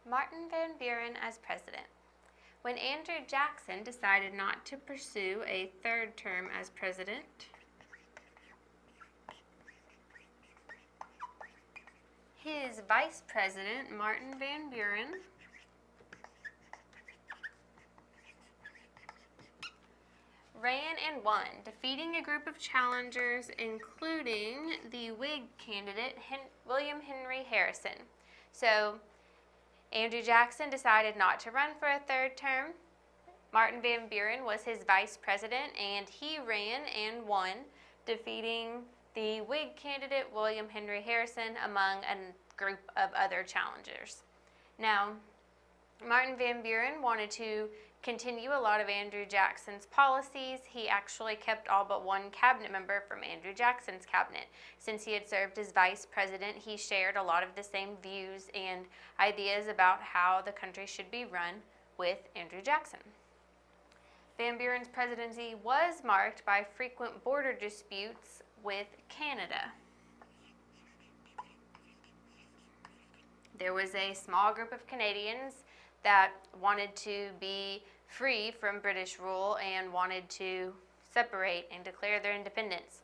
Martin Van Buren as president. When Andrew Jackson decided not to pursue a third term as president, his vice president, Martin Van Buren, ran and won, defeating a group of challengers, including the Whig candidate, William Henry Harrison. So, Andrew Jackson decided not to run for a third term. Martin Van Buren was his vice president, and he ran and won, defeating the Whig candidate, William Henry Harrison, among a group of other challengers. Now, Martin Van Buren wanted to continue a lot of Andrew Jackson's policies. He actually kept all but one cabinet member from Andrew Jackson's cabinet. Since he had served as vice president, he shared a lot of the same views and ideas about how the country should be run with Andrew Jackson. Van Buren's presidency was marked by frequent border disputes with Canada. There was a small group of Canadians that wanted to be free from British rule and wanted to separate and declare their independence.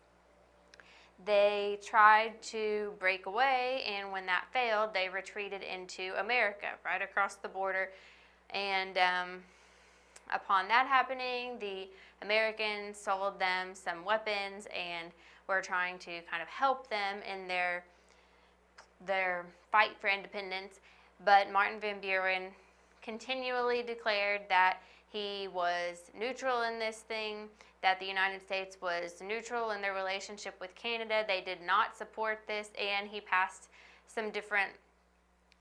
They tried to break away, and when that failed, they retreated into America, right across the border. And upon that happening, the Americans sold them some weapons and were trying to kind of help them in their fight for independence. But Martin Van Buren continually declared that he was neutral in this thing, that the United States was neutral in their relationship with Canada. They did not support this, and he passed some different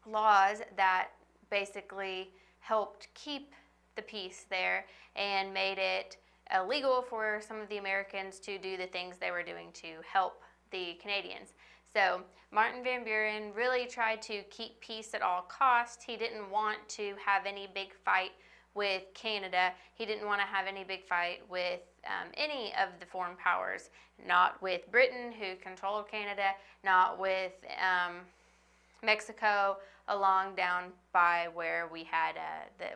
laws that basically helped keep the peace there and made it illegal for some of the Americans to do the things they were doing to help the Canadians. So Martin Van Buren really tried to keep peace at all costs. He didn't want to have any big fight with Canada. He didn't want to have any big fight with any of the foreign powers, not with Britain, who controlled Canada, not with Mexico, along down by where we had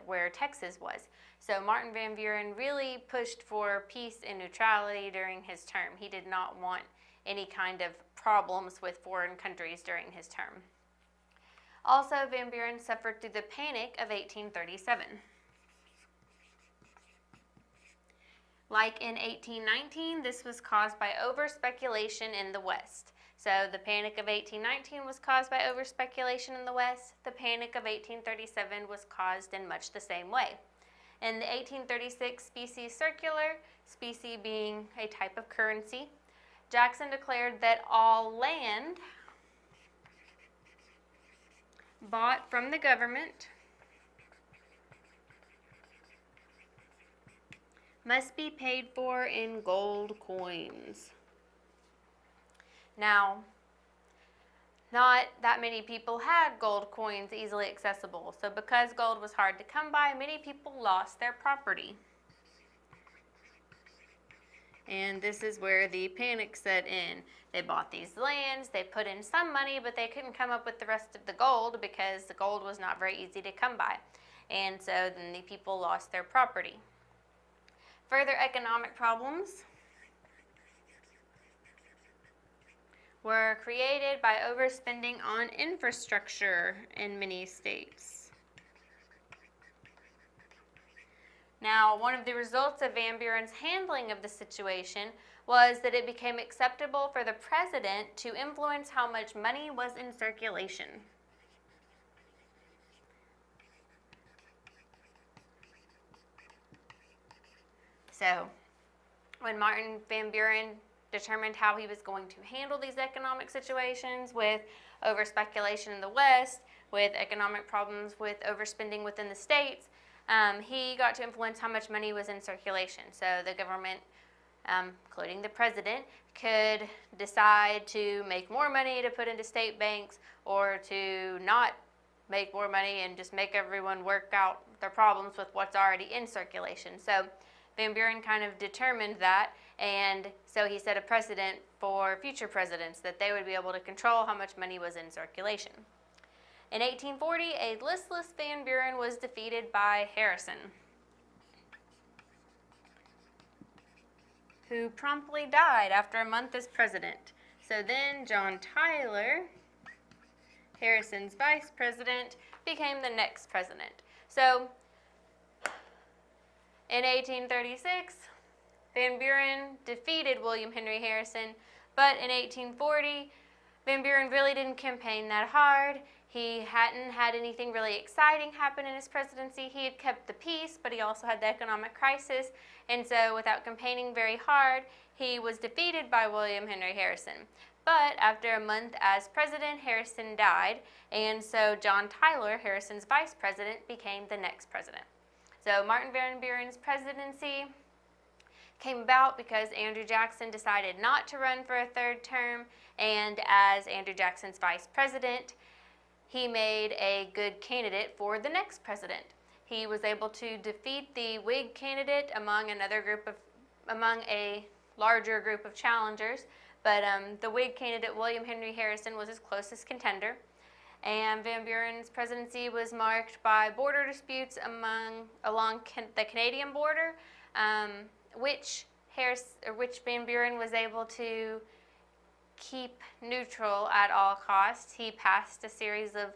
where Texas was. So Martin Van Buren really pushed for peace and neutrality during his term. He did not want any kind of problems with foreign countries during his term. Also, Van Buren suffered through the Panic of 1837. Like in 1819, this was caused by over-speculation in the West. So the Panic of 1819 was caused by over-speculation in the West. The Panic of 1837 was caused in much the same way. In the 1836 specie circular, specie being a type of currency, Jackson declared that all land bought from the government must be paid for in gold coins. Now, not that many people had gold coins easily accessible, so because gold was hard to come by, many people lost their property. And this is where the panic set in. They bought these lands, they put in some money, but they couldn't come up with the rest of the gold because the gold was not very easy to come by. And so then the people lost their property. Further economic problems were created by overspending on infrastructure in many states. Now, one of the results of Van Buren's handling of the situation was that it became acceptable for the president to influence how much money was in circulation. So, when Martin Van Buren determined how he was going to handle these economic situations with over-speculation in the West, with economic problems with overspending within the states, he got to influence how much money was in circulation. So the government, including the president, could decide to make more money to put into state banks or to not make more money and just make everyone work out their problems with what's already in circulation. So Van Buren kind of determined that, and so he set a precedent for future presidents that they would be able to control how much money was in circulation. In 1840, a listless Van Buren was defeated by Harrison, who promptly died after a month as president. So then John Tyler, Harrison's vice president, became the next president. So in 1836, Van Buren defeated William Henry Harrison, but in 1840, Van Buren really didn't campaign that hard. He hadn't had anything really exciting happen in his presidency. He had kept the peace, but he also had the economic crisis, and so without campaigning very hard, he was defeated by William Henry Harrison. But after a month as president, Harrison died, and so John Tyler, Harrison's vice president, became the next president. So Martin Van Buren's presidency came about because Andrew Jackson decided not to run for a third term, and as Andrew Jackson's vice president, he made a good candidate for the next president. He was able to defeat the Whig candidate among a larger group of challengers, but the Whig candidate William Henry Harrison was his closest contender. And Van Buren's presidency was marked by border disputes along the Canadian border, which Van Buren was able to keep neutral at all costs. He passed a series of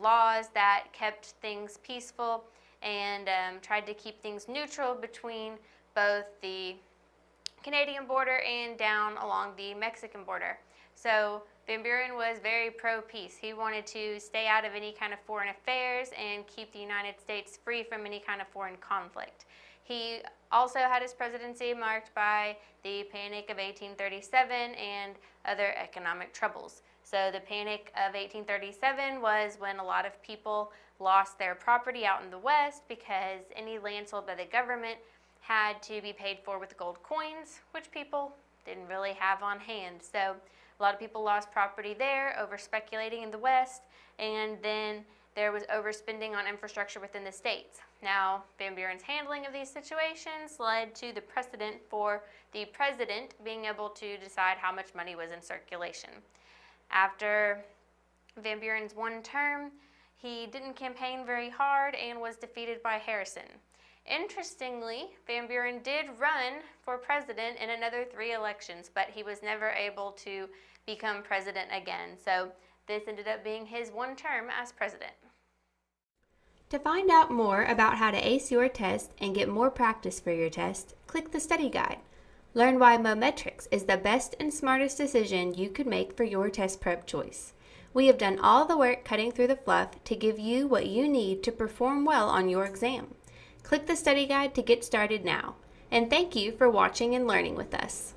laws that kept things peaceful and tried to keep things neutral between both the Canadian border and down along the Mexican border. So Van Buren was very pro-peace. He wanted to stay out of any kind of foreign affairs and keep the United States free from any kind of foreign conflict. He also had his presidency marked by the Panic of 1837 and other economic troubles. So the Panic of 1837 was when a lot of people lost their property out in the West because any land sold by the government had to be paid for with gold coins, which people didn't really have on hand. So a lot of people lost property there over speculating in the West, and then there was overspending on infrastructure within the states. Now, Van Buren's handling of these situations led to the precedent for the president being able to decide how much money was in circulation. After Van Buren's one term, he didn't campaign very hard and was defeated by Harrison. Interestingly, Van Buren did run for president in another 3 elections, but he was never able to become president again. So this ended up being his one term as president. To find out more about how to ace your test and get more practice for your test, click the study guide. Learn why Mometrix is the best and smartest decision you could make for your test prep choice. We have done all the work cutting through the fluff to give you what you need to perform well on your exam. Click the study guide to get started now. And thank you for watching and learning with us.